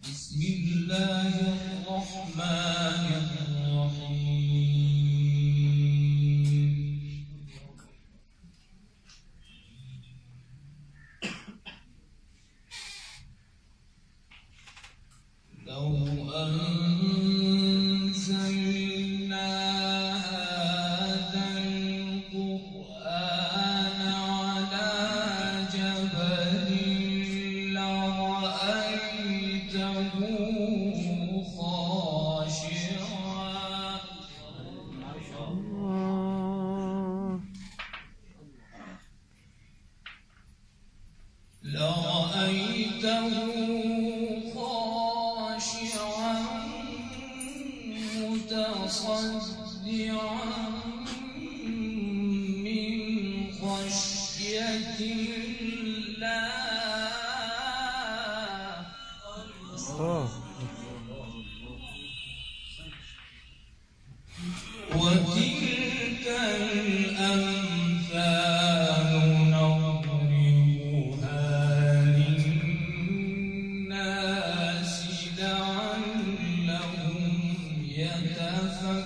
بسم الله الرحمن الرحيم. لو أنزلنا هذا القرآن على جبل لرأيته خاشعا متصدعا من خشية الله. وتلك الأمثال نضربها للناس لعلهم يتفكرون.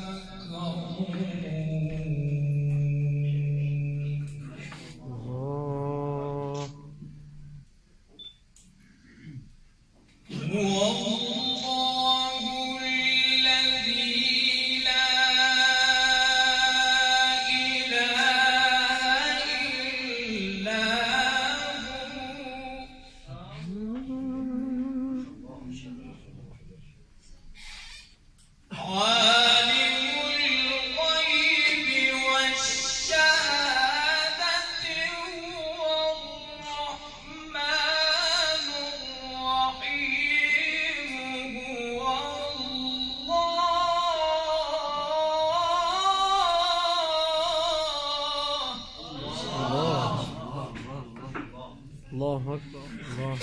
الله أكبر. الله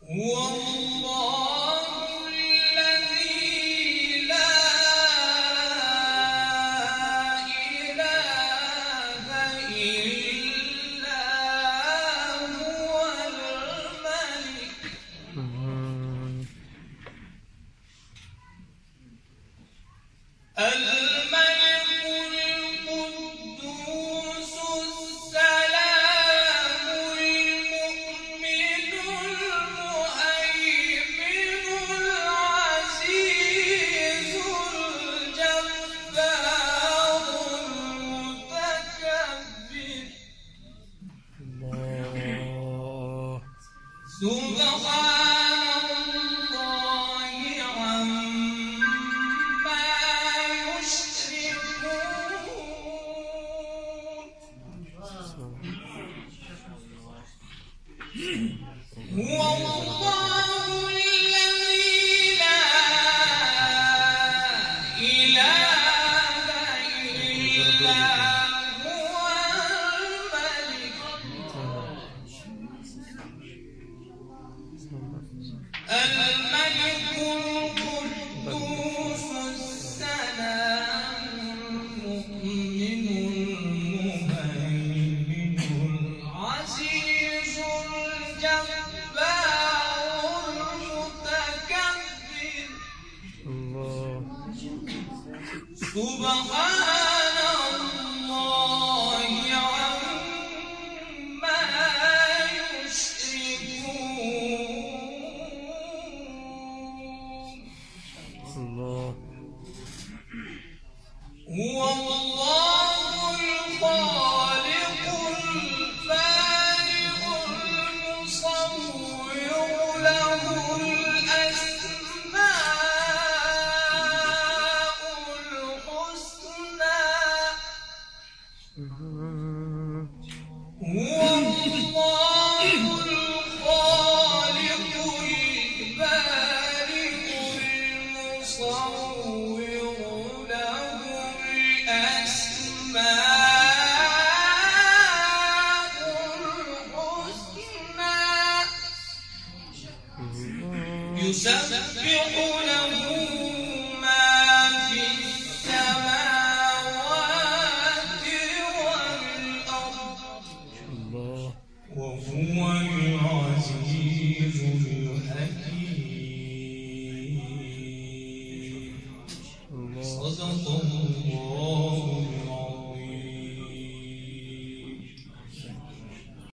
هو الله الذي لا إله إلا هو الملك القدوس السلام المؤمن المهيمن العزيز الجبار المتكبر. سبحان الله عما هو الله الذي لا إله إلا هو الملك القدوس السلام المؤمن المهيمن العزيز الجبار المتكبر. سبحان الله عما يشركون. هو الله الخالق البارئ المصور له الأسماء الحسنى. هو الله الخالق البارئ المصور له الأسماء الحسنى. يسبح له